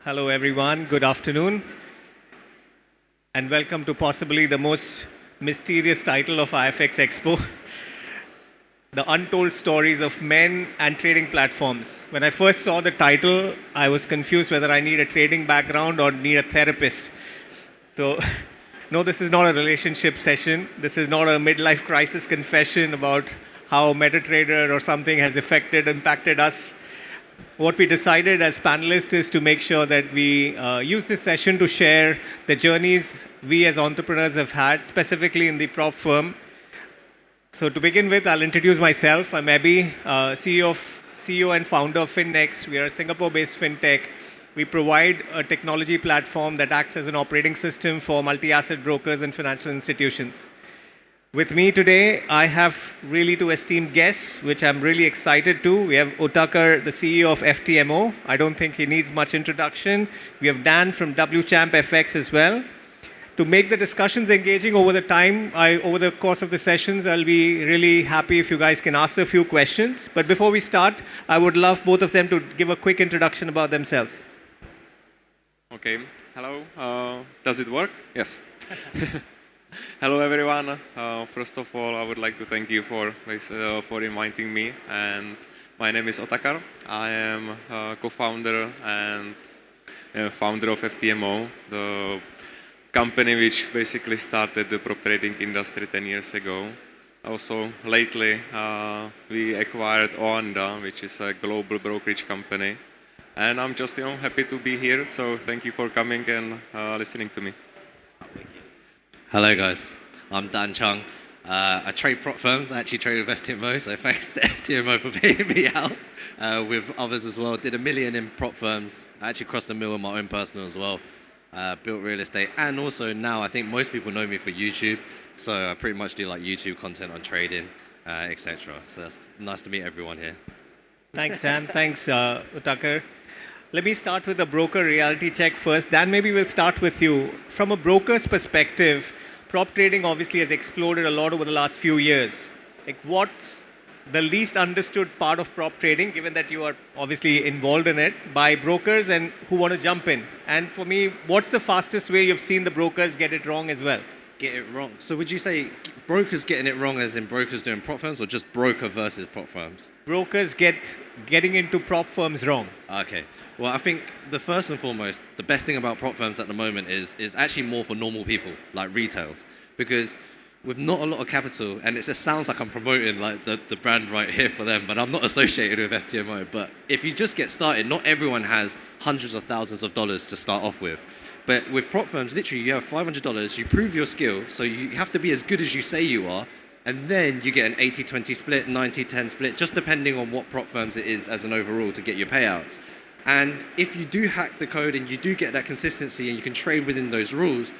Hello, everyone. Good afternoon. And welcome to possibly the most mysterious title of IFX Expo, The Untold Stories of Men and Trading Platforms. When I first saw the title, I was confused whether I need a trading background or need a therapist. So, no, this is not a relationship session. This is not a midlife crisis confession about how MetaTrader or something has impacted us. What we decided as panelists is to make sure that we use this session to share the journeys we as entrepreneurs have had, specifically in the prop firm. So to begin with, I'll introduce myself. I'm Aeby, CEO and founder of FYNXT. We are a Singapore-based fintech. We provide a technology platform that acts as an operating system for multi-asset brokers and financial institutions. With me today, I have really two esteemed guests, which I'm really excited to. We have Otakar, the CEO of FTMO. I don't think he needs much introduction. We have Dan from WChampfx as well. To make the discussions engaging over the course of the sessions, I'll be really happy if you guys can ask a few questions. But before we start, I would love both of them to give a quick introduction about themselves. Okay. Hello. Does it work? Yes. Hello, everyone. First of all, I would like to thank you for inviting me. And my name is Otakar. I am co-founder and founder of FTMO, the company which basically started the prop trading industry 10 years ago. Also, lately, we acquired Oanda, which is a global brokerage company. And I'm just happy to be here. So thank you for coming and listening to me. Hello guys, I'm Dan Cheung. I trade prop firms. I actually trade with FTMO, so thanks to FTMO for paying me out with others as well. Did $1 million in prop firms. I actually crossed $1 million in my own personal as well. Built real estate, and also now I think most people know me for YouTube. So I pretty much do like YouTube content on trading, etc. So that's nice to meet everyone here. Thanks, Dan. Thanks, Otakar. Let me start with the broker reality check first. Dan, maybe we'll start with you. From a broker's perspective, prop trading obviously has exploded a lot over the last few years. Like, what's the least understood part of prop trading, given that you are obviously involved in it, by brokers and who want to jump in? And for me, what's the fastest way you've seen the brokers get it wrong as well? Get it wrong. So would you say brokers getting it wrong as in brokers doing prop firms, or just broker versus prop firms? Brokers getting into prop firms wrong. Okay. Well, I think the first and foremost, the best thing about prop firms at the moment is actually more for normal people, like retails. Because with not a lot of capital, and it just sounds like I'm promoting like the brand right here for them, but I'm not associated with FTMO. But if you just get started, not everyone has hundreds of thousands of dollars to start off with. But with prop firms, literally you have $500, you prove your skill, so you have to be as good as you say you are, and then you get an 80-20 split, 90-10 split, just depending on what prop firms it is as an overall to get your payouts. And if you do hack the code and you do get that consistency and you can trade within those rules,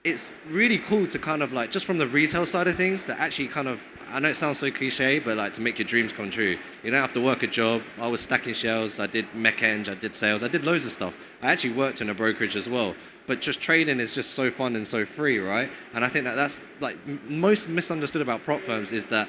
it's really cool to kind of like, just from the retail side of things, to actually kind of, I know it sounds so cliche, but like to make your dreams come true. You don't have to work a job. I was stacking shelves, I did mech eng, I did sales, I did loads of stuff. I actually worked in a brokerage as well. But just trading is just so fun and so free, right? And I think that's like most misunderstood about prop firms is that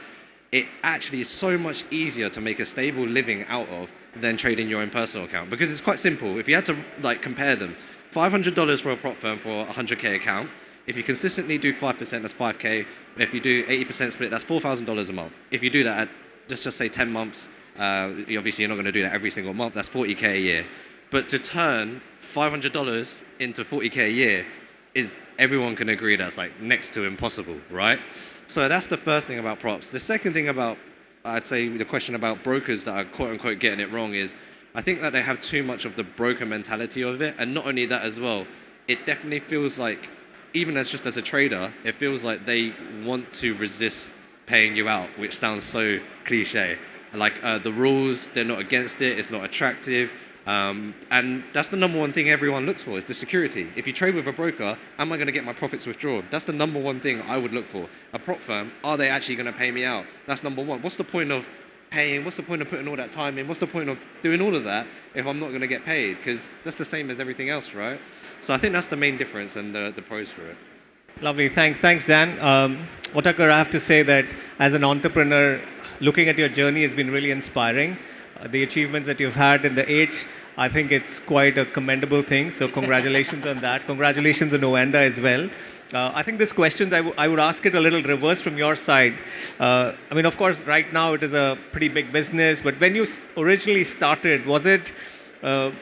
it actually is so much easier to make a stable living out of than trading your own personal account. Because it's quite simple. If you had to like compare them, $500 for a prop firm for a 100K account. If you consistently do 5%, that's 5K. If you do 80% split, that's $4,000 a month. If you do that at, just say 10 months, obviously you're not going to do that every single month. That's 40K a year. But to turn $500 into 40K a year is, everyone can agree that's like next to impossible, right? So that's the first thing about props. The second thing about, I'd say the question about brokers that are quote unquote getting it wrong is, I think that they have too much of the broker mentality of it. And not only that as well, it definitely feels like, even as just as a trader, it feels like they want to resist paying you out, which sounds so cliche. Like the rules, they're not against it, it's not attractive. And that's the number one thing everyone looks for, is the security. If you trade with a broker, am I going to get my profits withdrawn? That's the number one thing I would look for. A prop firm, are they actually going to pay me out? That's number one. What's the point of paying? What's the point of putting all that time in? What's the point of doing all of that if I'm not going to get paid? Because that's the same as everything else, right? So I think that's the main difference and the pros for it. Lovely. Thanks, Dan. Otakar, I have to say that as an entrepreneur, looking at your journey has been really inspiring. the achievements that you've had in the age. I think it's quite a commendable thing. So congratulations on that. Congratulations on Oenda as well. I think this questions I would ask it a little reverse from your side. I mean, of course, right now it is a pretty big business, but when you originally started, was it a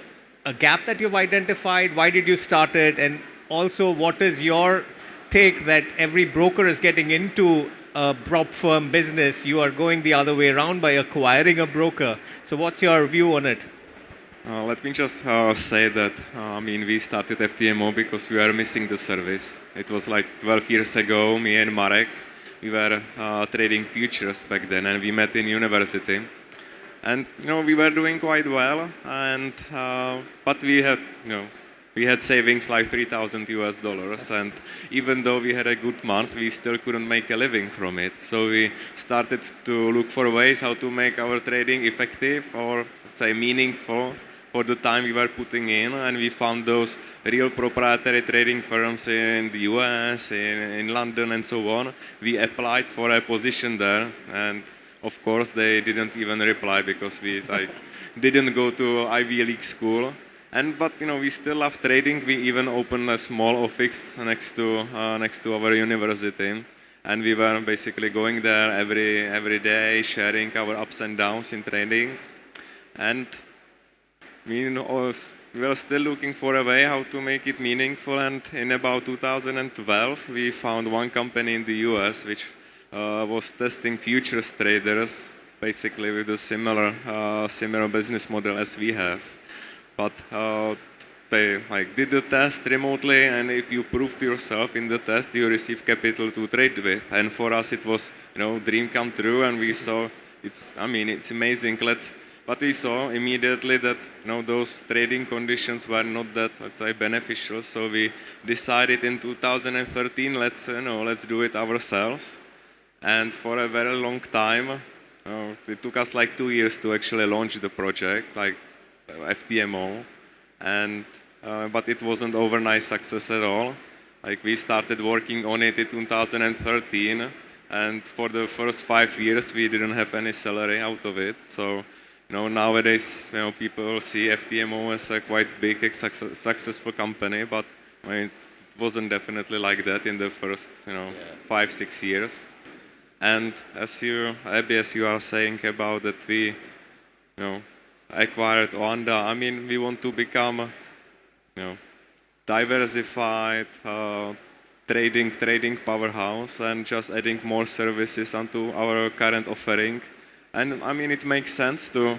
gap that you've identified? Why did you start it? And also, what is your take that every broker is getting into a prop firm business? You are going the other way around by acquiring a broker. So, what's your view on it? Let me just say that, I mean, we started FTMO because we were missing the service. It was like 12 years ago, me and Marek, we were trading futures back then, and we met in university. And, we were doing quite well, and, but we had, we had savings like $3,000 US, and even though we had a good month, we still couldn't make a living from it. So we started to look for ways how to make our trading effective or, let's say, meaningful for the time we were putting in, and we found those real proprietary trading firms in the US, in London, and so on. We applied for a position there, and of course they didn't even reply because we didn't go to Ivy League school. But we still love trading. We even opened a small office next to our university, and we were basically going there every day, sharing our ups and downs in trading. And we were still looking for a way how to make it meaningful. And in about 2012, we found one company in the US which was testing futures traders, basically with a similar business model as we have. But they did the test remotely, and if you proved yourself in the test, you receive capital to trade with. And for us, it was dream come true, and we saw it's amazing. But we saw immediately that those trading conditions were not that, let's say, beneficial. So we decided in 2013, let's do it ourselves. And for a very long time, it took us like 2 years to actually launch the project, like FTMO, and but it wasn't overnight success at all. Like we started working on it in 2013, and for the first 5 years we didn't have any salary out of it. So nowadays people see FTMO as a quite big successful company, but it wasn't definitely like that in the first 5-6 years. And as you are saying about that we acquired Oanda, we want to become diversified trading powerhouse and just adding more services onto our current offering. And it makes sense to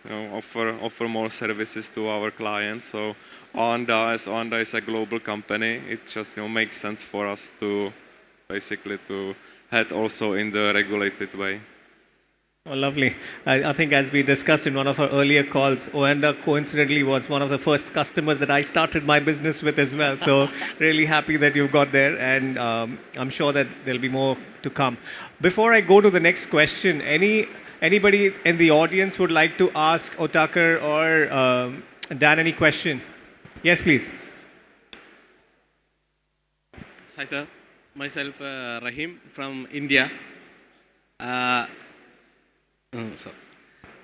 offer more services to our clients. So Oanda is a global company. It just makes sense for us to basically to head also in the regulated way. Oh, lovely. I think as we discussed in one of our earlier calls, Oenda coincidentally was one of the first customers that I started my business with as well. So really happy that you got there, and I'm sure that there'll be more to come. Before I go to the next question, anybody in the audience would like to ask Otakar or Dan any question? Yes, please. Hi, sir. Myself, Rahim from India. So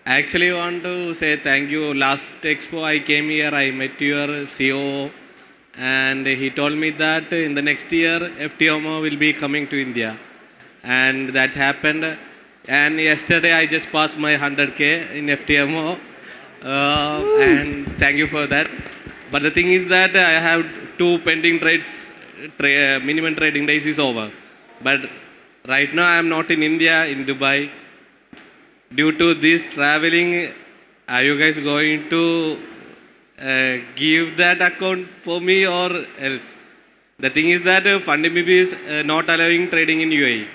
I actually want to say thank you. Last expo I came here, I met your CEO, and he told me that in the next year FTMO will be coming to India, and that happened. And yesterday I just passed my 100K in FTMO, and thank you for that. But the thing is that I have 2 pending trades. Minimum trading days is over, but right now I am not in India, in Dubai. Due to this traveling, are you guys going to give that account for me or else? The thing is that FundMB is not allowing trading in UAE.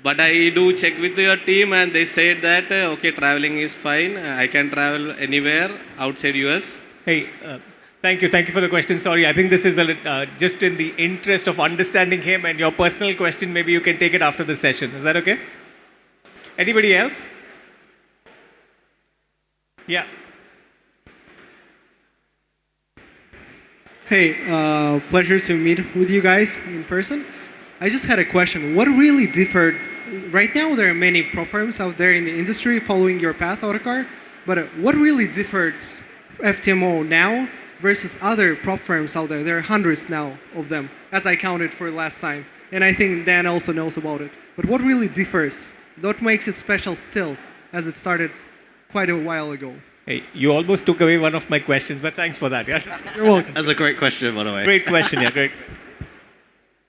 But I do check with your team, and they said that okay, traveling is fine. I can travel anywhere outside US. Hey, thank you for the question. Sorry, I think this is just in the interest of understanding him and your personal question. Maybe you can take it after the session. Is that okay? Anybody else? Yeah. Hey, pleasure to meet with you guys in person. I just had a question. What really differed? Right now, there are many prop firms out there in the industry following your path, Otakar. But what really differs FTMO now versus other prop firms out there? There are hundreds now of them, as I counted for last time. And I think Dan also knows about it. But what really differs? What makes it special still, as it started quite a while ago? Hey, you almost took away one of my questions, but thanks for that. Yeah. You're welcome. That's a great question, by the way. Great question, yeah, great.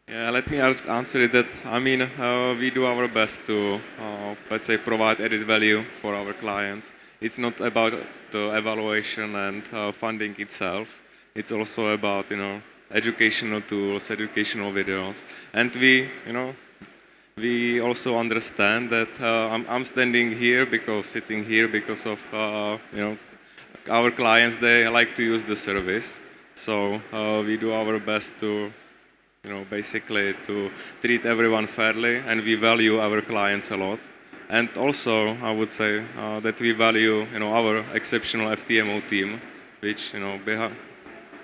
Yeah, let me answer it that, I mean, we do our best to, let's say, provide added value for our clients. It's not about the evaluation and funding itself. It's also about, educational tools, educational videos. And we also understand that I'm standing here sitting here because of, our clients, they like to use the service. So we do our best to, basically to treat everyone fairly, and we value our clients a lot. And also, I would say that we value, our exceptional FTMO team, which,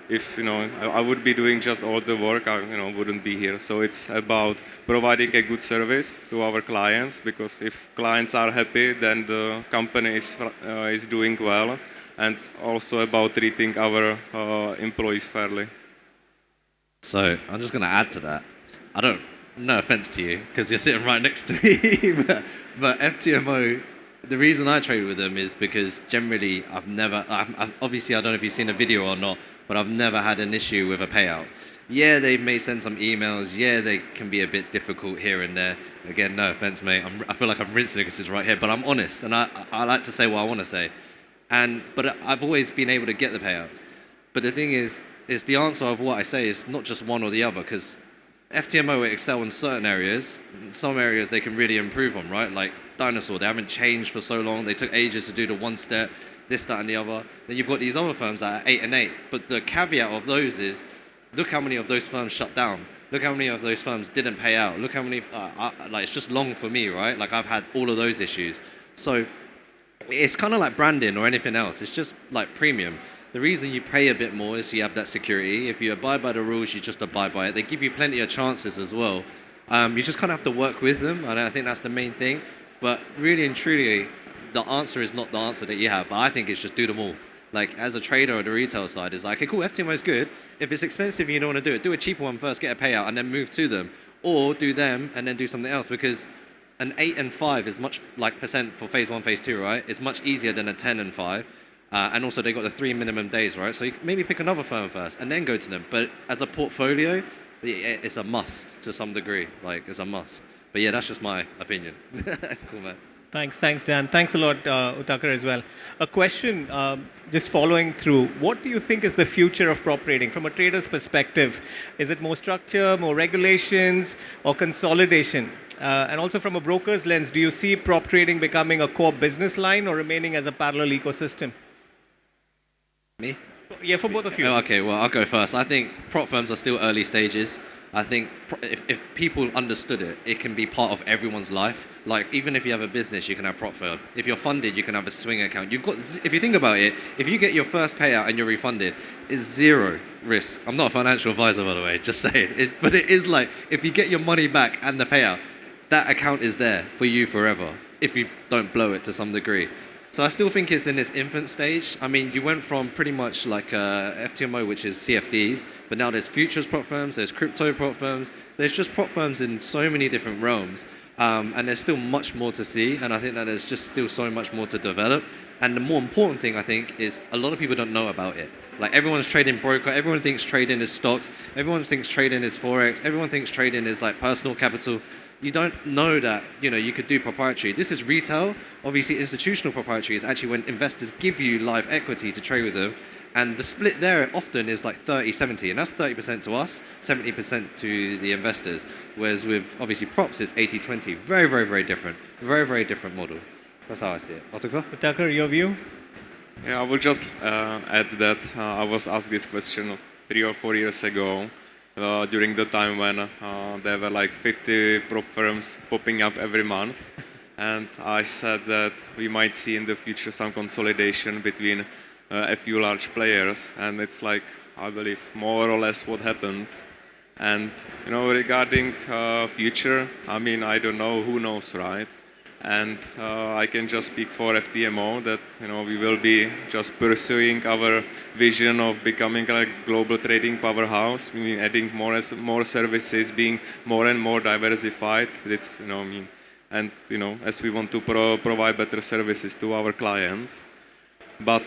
if I would be doing just all the work, I wouldn't be here. So it's about providing a good service to our clients, because if clients are happy, then the company is doing well, and also about treating our employees fairly. So I'm just going to add to that. No offense to you, because you're sitting right next to me, but FTMO, the reason I trade with them is because generally obviously I don't know if you've seen a video or not, but I've never had an issue with a payout. Yeah, they may send some emails. Yeah, they can be a bit difficult here and there. Again, no offense, mate. I feel like I'm rinsing because it's right here, but I'm honest, and I like to say what I want to say. But I've always been able to get the payouts. But the thing is the answer of what I say is not just one or the other, because FTMO excel in certain areas. In some areas they can really improve on, right? Like Dinosaur, they haven't changed for so long. They took ages to do the one step, this, that, and the other. Then you've got these other firms that are 8 and 8. But the caveat of those is, look how many of those firms shut down. Look how many of those firms didn't pay out. Look how many, it's just long for me, right? Like I've had all of those issues. So it's kind of like branding or anything else. It's just like premium. The reason you pay a bit more is you have that security. If you abide by the rules, you just abide by it. They give you plenty of chances as well. You just kind of have to work with them, and I think that's the main thing. But really and truly, the answer is not the answer that you have, but I think it's just do them all. Like as a trader on the retail side, it's like, okay, cool, FTMO is good. If it's expensive and you don't want to do a cheaper one first, get a payout, and then move to them. Or do them and then do something else, because an 8 and 5 is much like percent for phase 1, phase 2, right? It's much easier than a 10 and 5. And also they got the 3 minimum days, right? So you maybe pick another firm first and then go to them. But as a portfolio, it's a must to some degree. Like it's a must. But yeah, that's just my opinion. That's cool, man. Thanks, Dan. Thanks a lot, Otakar, as well. A question, just following through. What do you think is the future of prop trading from a trader's perspective? Is it more structure, more regulations, or consolidation? And also from a broker's lens, do you see prop trading becoming a core business line or remaining as a parallel ecosystem? Me? Yeah, for both of you. Oh, okay, well, I'll go first. I think prop firms are still early stages. I think if people understood it, it can be part of everyone's life. Like, even if you have a business, you can have prop firm. If you're funded, you can have a swing account. If you think about it, if you get your first payout and you're refunded, it's zero risk. I'm not a financial advisor, by the way, just saying. But it is like, if you get your money back and the payout, that account is there for you forever, if you don't blow it to some degree. So I still think it's in its infant stage. I mean, you went from pretty much like FTMO, which is CFDs, but now there's futures prop firms, there's crypto prop firms, there's just prop firms in so many different realms. And there's still much more to see, and I think that there's just still so much more to develop. And the more important thing, I think, is a lot of people don't know about it. Like, everyone's trading broker, everyone thinks trading is stocks, everyone thinks trading is Forex, everyone thinks trading is like personal capital. You don't know that, you could do proprietary. This is retail. Obviously, institutional proprietary is actually when investors give you live equity to trade with them. And the split there often is like 30-70, and that's 30% to us, 70% to the investors. Whereas with, obviously, props, it's 80-20. Very, very, very different. Very, very different model. That's how I see it. Otakar? Otakar, your view? Yeah, I will just add that I was asked this question 3 or 4 years ago. During the time when there were like 50 prop firms popping up every month. And I said that we might see in the future some consolidation between a few large players. And it's like, I believe, more or less what happened. And regarding future, I mean, I don't know, who knows, right? And I can just speak for FTMO that we will be just pursuing our vision of becoming a global trading powerhouse. I mean, adding more services, being more and more diversified. It's I mean, and as we want to provide better services to our clients. But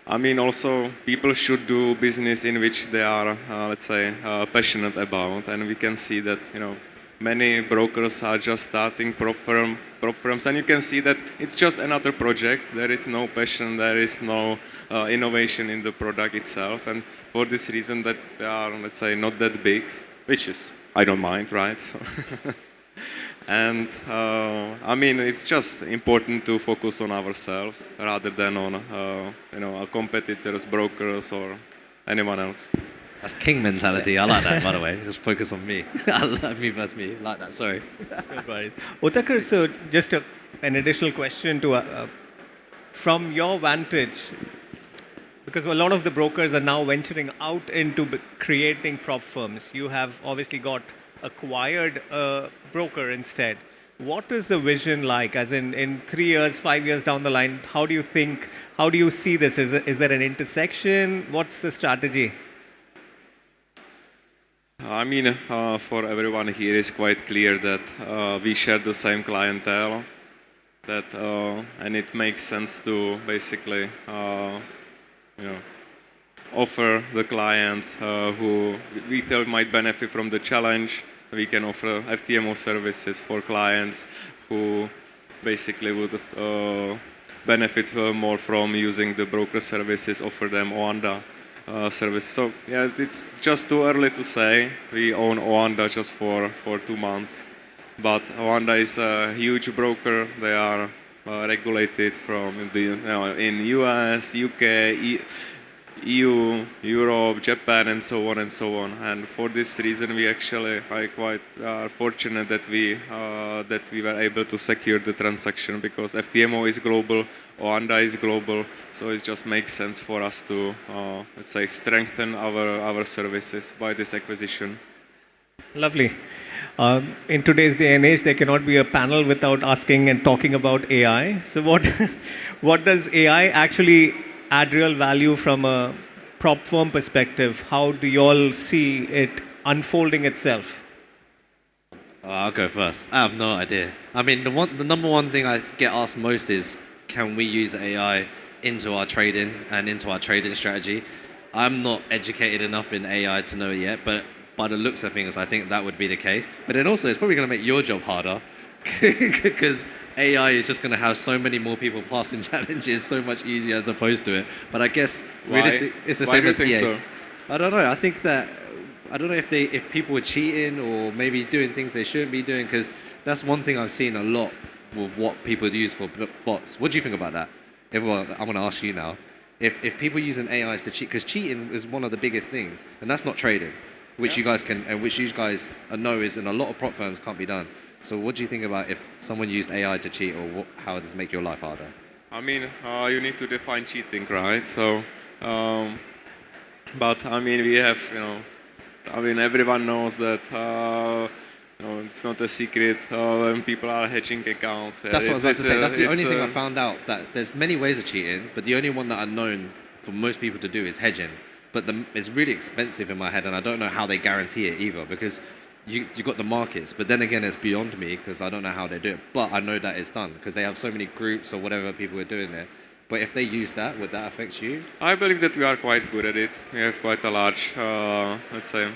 I mean, also people should do business in which they are, let's say, passionate about, and we can see that many brokers are just starting prop firms, and you can see that it's just another project. There is no passion, there is no innovation in the product itself, and for this reason that they are, let's say, not that big, which is, I don't mind, right? So and I mean, it's just important to focus on ourselves rather than on our competitors, brokers, or anyone else. That's king mentality. I like that, by the way. Just focus on me. Me versus me. I like that. Sorry. No worries. Otakar, so just an additional question to from your vantage, because a lot of the brokers are now venturing out into creating prop firms. You have obviously got acquired a broker instead. What is the vision like? As in 3 years, 5 years down the line, how do you see this? Is there an intersection? What's the strategy? I mean, for everyone here, it's quite clear that we share the same clientele, and it makes sense to basically, offer the clients who we feel might benefit from the challenge. We can offer FTMO services for clients who basically would benefit more from using the broker services, offer them Oanda service. So yeah, it's just too early to say. We own Oanda just for 2 months, but Oanda is a huge broker. They are regulated from in US, UK, EU, Europe, Japan, and so on and so on. And for this reason, we actually are quite fortunate that we were able to secure the transaction, because FTMO is global, Oanda is global, so it just makes sense for us to let's say strengthen our services by this acquisition. Lovely. In today's day and age, there cannot be a panel without asking and talking about AI. So what does AI actually add real value from a prop firm perspective? How do you all see it unfolding itself? I'll go first. I have no idea. I mean, the number one thing I get asked most is, can we use AI into our trading and into our trading strategy? I'm not educated enough in AI to know yet, but by the looks of things, I think that would be the case. But then also, it's probably going to make your job harder, because AI is just going to have so many more people passing challenges so much easier as opposed to it. But I guess it's the Why same do you as think EA. so? I don't know. I think that I don't know if people were cheating or maybe doing things they shouldn't be doing, because that's one thing I've seen a lot with what people use for bots. What do you think about that? Everyone, I'm going to ask you now. If people using AIs to cheat, because cheating is one of the biggest things, and that's not trading, which you guys can, and which you guys know is in a lot of prop firms can't be done. So what do you think about if someone used AI to cheat, or how does it make your life harder? I mean, you need to define cheating, right? So, but I mean, we have, I mean, everyone knows that, it's not a secret when people are hedging accounts. That's what I was about to say. That's the only thing I found out, that there's many ways of cheating, but the only one that I've known for most people to do is hedging. But it's really expensive in my head, and I don't know how they guarantee it either, because you got the markets, but then again, it's beyond me, because I don't know how they do it. But I know that it's done, because they have so many groups or whatever people are doing there. But if they use that, would that affect you? I believe that we are quite good at it. We have quite a large, let's say,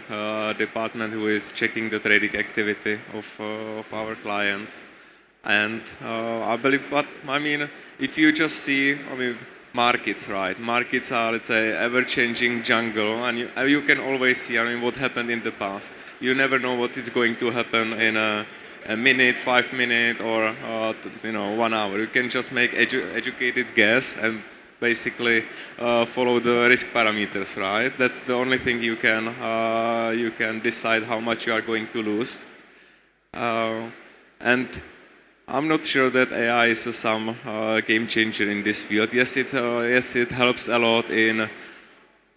department who is checking the trading activity of our clients. And I believe, but I mean, if you just see, I mean, markets, right? Markets are, let's say, ever-changing jungle, and you can always see, I mean, what happened in the past. You never know what is going to happen in a minute, 5 minutes, or 1 hour. You can just make educated guess and basically follow the risk parameters, right? That's the only thing you can decide how much you are going to lose. And I'm not sure that AI is some game changer in this field. Yes, it helps a lot in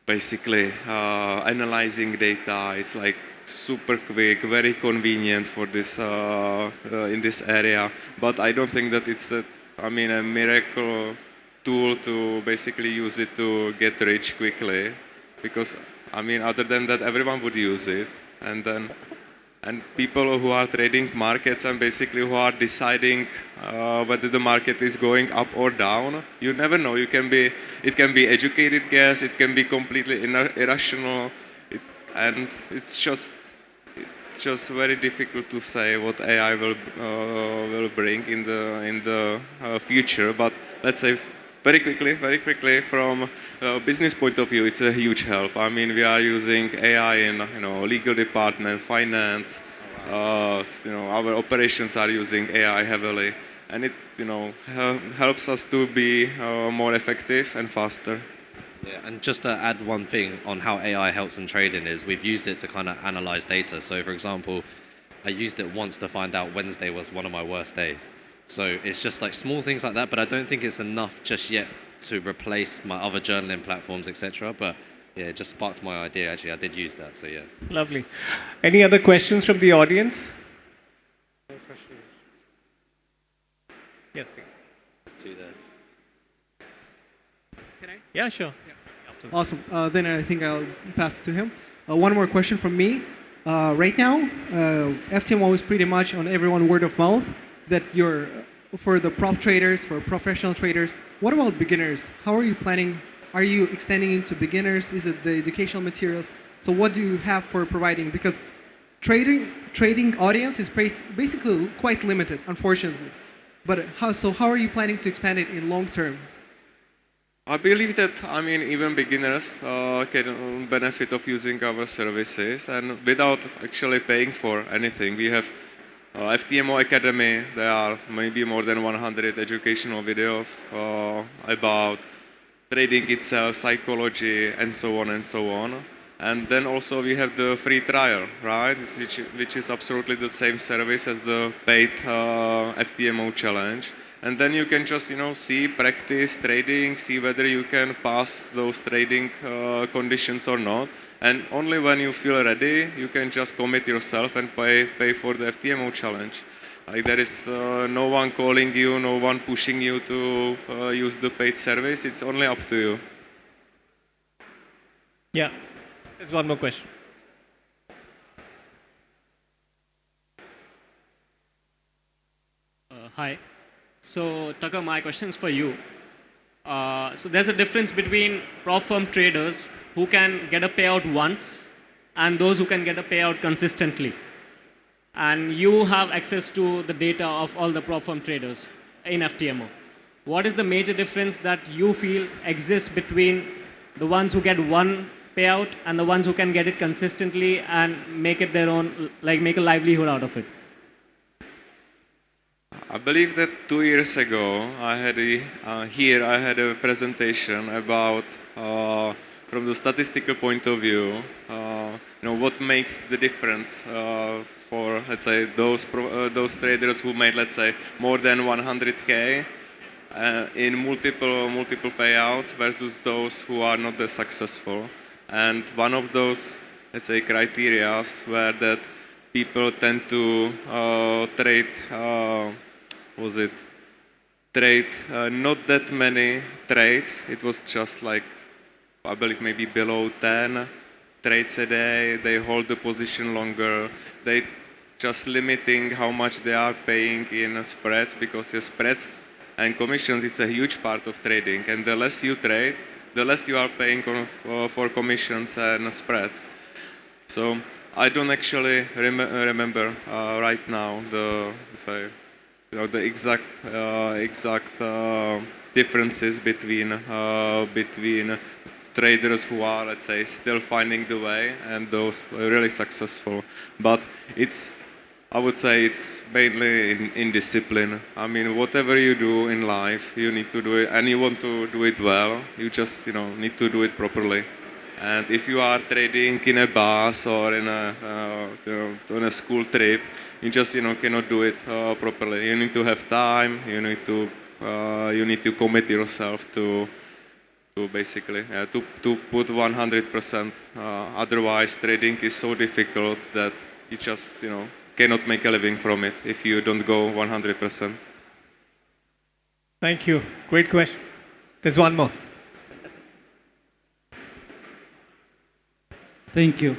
basically analyzing data. It's like super quick, very convenient for this in this area. But I don't think that it's a miracle tool to basically use it to get rich quickly, because other than that, everyone would use it, and people who are trading markets and basically who are deciding whether the market is going up or down, you never know. It can be educated guess, it can be completely irrational, and it's just very difficult to say what AI will bring in the future. But let's say very quickly from a business point of view, it's a huge help. We are using AI in legal department, finance. Our operations are using AI heavily, and it helps us to be more effective and faster. Yeah, and just to add one thing on how AI helps in trading is we've used it to kind of analyze data. So for example, I used it once to find out Wednesday was one of my worst days. So it's just like small things like that, but I don't think it's enough just yet to replace my other journaling platforms, etc. But yeah, it just sparked my idea. Actually, I did use that, so yeah. Lovely. Any other questions from the audience? No questions. Yes, please. There's two there. Can I? Yeah, sure. Awesome. Then I think I'll pass it to him. One more question from me. Right now, FTMO is pretty much on everyone word of mouth that you're for the prop traders, for professional traders. What about beginners? How are you planning? Are you extending into beginners? Is it the educational materials? So what do you have for providing? Because trading audience is basically quite limited, unfortunately. But how are you planning to expand it in long term? I believe that even beginners can benefit of using our services, and without actually paying for anything. We have FTMO Academy. There are maybe more than 100 educational videos about trading itself, psychology, and so on and so on. And then also we have the free trial, right? Which is absolutely the same service as the paid FTMO challenge. And then you can just see, practice trading, see whether you can pass those trading conditions or not. And only when you feel ready, you can just commit yourself and pay for the FTMO challenge. Like there is no one calling you, no one pushing you to use the paid service. It's only up to you. Yeah. There's one more question. Hi. So, Tucker, my question is for you. So there's a difference between prop firm traders who can get a payout once and those who can get a payout consistently. And you have access to the data of all the prop firm traders in FTMO. What is the major difference that you feel exists between the ones who get one payout and the ones who can get it consistently and make it their own, like make a livelihood out of it? I believe that 2 years ago I had a presentation about from the statistical point of view, what makes the difference for, let's say, those traders who made, let's say, more than 100K in multiple payouts versus those who are not that successful. And one of those, let's say, criteria were that people tend to trade not that many trades. It was just like, I believe maybe below 10 trades a day. They hold the position longer. They just limiting how much they are paying in spreads, because the spreads and commissions, it's a huge part of trading. And the less you trade, the less you are paying for commissions and spreads. So I don't actually remember right now the exact differences between traders who are, let's say, still finding the way and those who are really successful. But I would say it's mainly in discipline. I mean, whatever you do in life, you need to do it, and you want to do it well. You just need to do it properly. And if you are trading in a bus or in on a school trip, you just cannot do it properly. You need to have time. You need to commit yourself to to basically to put 100%. Otherwise, trading is so difficult that you just cannot make a living from it if you don't go 100%. Thank you. Great question. There's one more. Thank you.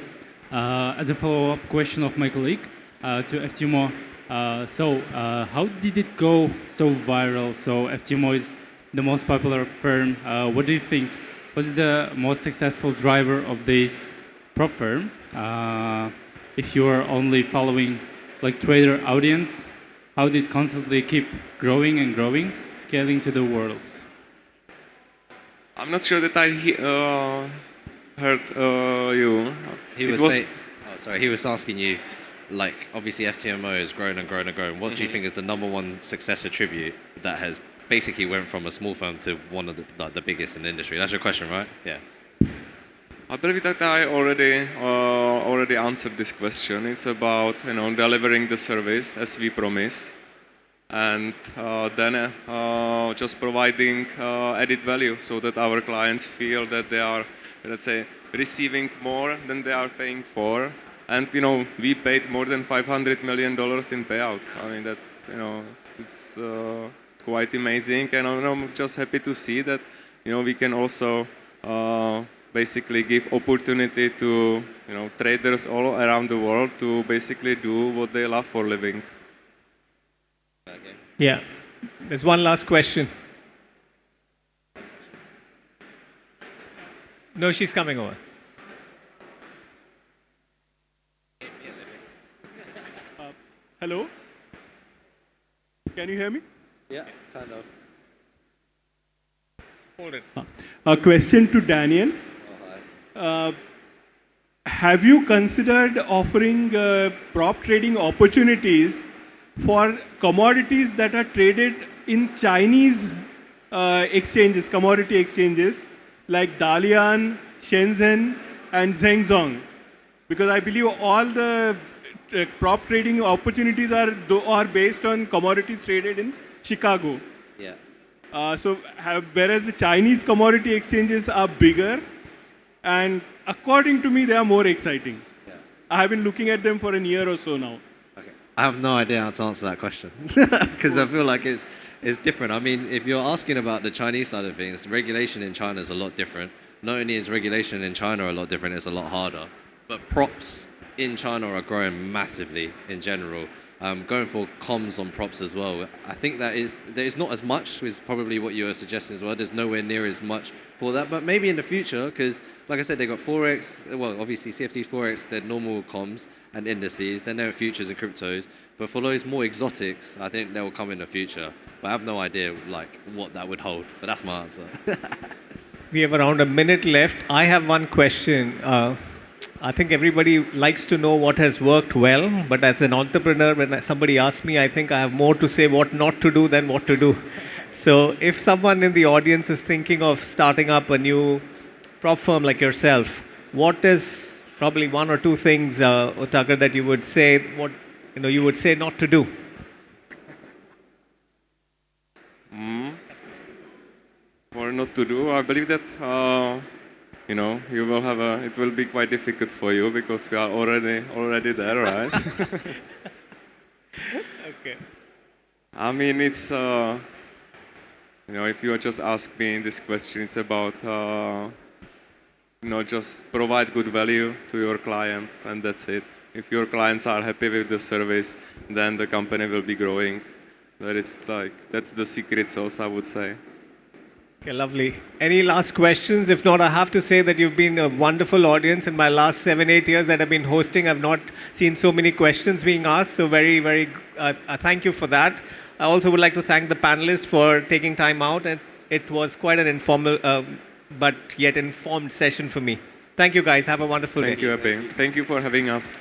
As a follow-up question of my colleague to FTMO, how did it go so viral? So FTMO is the most popular firm. What do you think was the most successful driver of this prop firm? If you are only following like trader audience, how did it constantly keep growing and growing, scaling to the world? I'm not sure that I heard you. He was asking you, like, obviously FTMO has grown and grown and grown. What do you think is the number one success attribute that has basically went from a small firm to one of the biggest in the industry? That's your question, right? Yeah. I believe that I already answered this question. It's about delivering the service as we promise, and then just providing added value so that our clients feel that they are, let's say, receiving more than they are paying for. And we paid more than $500 million in payouts. I mean, that's it's quite amazing, and I'm just happy to see that we can also basically give opportunity to traders all around the world to basically do what they love for a living. Yeah. There's one last question. No, she's coming over. Hello? Can you hear me? Yeah, kind of. Hold it. A question to Daniel. Have you considered offering prop trading opportunities for commodities that are traded in Chinese exchanges, commodity exchanges, like Dalian, Shenzhen, and Zhengzhong? Because I believe all the prop trading opportunities are based on commodities traded in Chicago. Yeah. Whereas the Chinese commodity exchanges are bigger, and according to me, they are more exciting. Yeah. I have been looking at them for a year or so now. Okay. I have no idea how to answer that question because I feel like it's different. I mean, if you're asking about the Chinese side of things, regulation in China is a lot different. Not only is regulation in China a lot different, it's a lot harder. But props in China are growing massively in general. Going for comms on props as well. I think there is not as much, is probably what you were suggesting as well. There's nowhere near as much for that, but maybe in the future, because like I said, they got Forex, well, obviously CFD's Forex, they're normal comms and indices, then there are futures and cryptos, but for those more exotics, I think they will come in the future. But I have no idea like what that would hold, but that's my answer. We have around a minute left. I have one question. I think everybody likes to know what has worked well, but as an entrepreneur, when somebody asks me, I think I have more to say what not to do than what to do. So if someone in the audience is thinking of starting up a new prop firm like yourself, what is probably one or two things, Otakar, that you would say, you would say not to do? Or not to do? I believe that you will have it will be quite difficult for you because we are already there, right? Okay. I mean, it's if you just ask me this question, it's about just provide good value to your clients, and that's it. If your clients are happy with the service, then the company will be growing. That's the secret sauce, I would say. Okay, lovely. Any last questions? If not, I have to say that you've been a wonderful audience. In my last 7-8 years that I've been hosting, I've not seen so many questions being asked. So very, very thank you for that. I also would like to thank the panelists for taking time out. And it was quite an informal, but yet informed session for me. Thank you, guys. Have a wonderful day. Thank you, Aeby. Thank you for having us.